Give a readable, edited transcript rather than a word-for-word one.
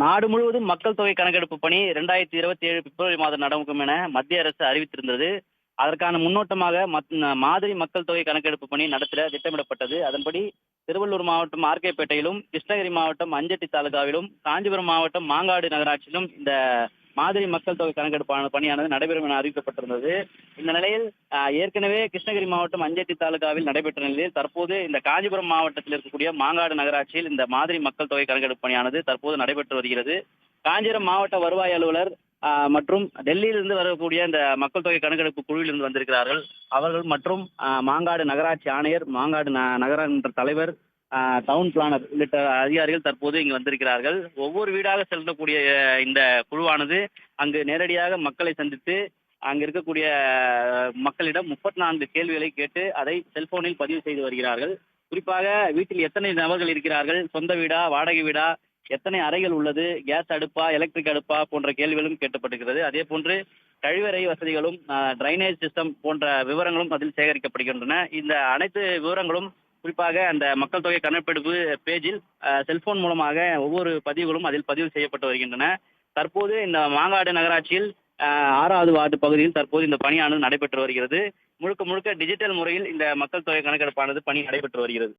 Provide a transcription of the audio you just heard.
நாடு முழுவதும் மக்கள் தொகை கணக்கெடுப்பு பணி 2027 பிப்ரவரி மாதம் நடக்கும் என மத்திய அரசு அறிவித்திருந்தது. அதற்கான முன்னோட்டமாக மாதிரி மக்கள் தொகை கணக்கெடுப்பு பணி நடத்திட திட்டமிடப்பட்டது. அதன்படி திருவள்ளூர் மாவட்டம் ஆர்கேபேட்டையிலும், கிருஷ்ணகிரி மாவட்டம் அஞ்சட்டி தாலுகாவிலும், காஞ்சிபுரம் மாவட்டம் மாங்காடு நகராட்சியிலும் இந்த மாதிரி மக்கள் தொகை கணக்கெடுப்பான பணியானது நடைபெறும் என அறிவிக்கப்பட்டிருந்தது. இந்த நிலையில் ஏற்கனவே கிருஷ்ணகிரி மாவட்டம் அஞ்சட்டி தாலுகாவில் நடைபெற்ற நிலையில் தற்போது இந்த காஞ்சிபுரம் மாவட்டத்தில் இருக்கக்கூடிய மாங்காடு நகராட்சியில் இந்த மாதிரி மக்கள் தொகை கணக்கெடுப்பு பணியானது தற்போது நடைபெற்று வருகிறது. காஞ்சிபுரம் மாவட்ட வருவாய் அலுவலர் மற்றும் டெல்லியிலிருந்து வரக்கூடிய இந்த மக்கள் தொகை கணக்கெடுப்பு குழுவிலிருந்து வந்திருக்கிறார்கள். அவர்கள் மற்றும் மாங்காடு நகராட்சி ஆணையர், மாங்காடு நகரமன்ற தலைவர், டவுன் பிளானர் உள்ளிட்ட அதிகாரிகள் தற்போது இங்கு வந்திருக்கிறார்கள். ஒவ்வொரு வீடாக செல்லக்கூடிய இந்த குழுவானது அங்கு நேரடியாக மக்களை சந்தித்து அங்கு இருக்கக்கூடிய மக்களிடம் 34 கேள்விகளை கேட்டு அதை செல்போனில் பதிவு செய்து வருகிறார்கள். குறிப்பாக வீட்டில் எத்தனை நபர்கள் இருக்கிறார்கள், சொந்த வீடா, வாடகை வீடா, எத்தனை அறைகள் உள்ளது, கேஸ் அடுப்பா, எலக்ட்ரிக் அடுப்பா போன்ற கேள்விகளும் கேட்கப்பட்டிருக்கிறது. அதே போன்று கழிவறை வசதிகளும், டிரைனேஜ் சிஸ்டம் போன்ற விவரங்களும் அதில் சேகரிக்கப்படுகின்றன. இந்த அனைத்து விவரங்களும் குறிப்பாக அந்த மக்கள் தொகை கணக்கெடுப்பு பேஜில் செல்போன் மூலமாக ஒவ்வொரு பதிவுகளும் அதில் பதிவு செய்யப்பட்டு வருகின்றன. தற்போது இந்த மாங்காடு நகராட்சியில் 6வது வார்டு பகுதியில் தற்போது இந்த பணியானது நடைபெற்று வருகிறது. முழுக்க முழுக்க டிஜிட்டல் முறையில் இந்த மக்கள் தொகை கணக்கெடுப்பானது பணி நடைபெற்று வருகிறது.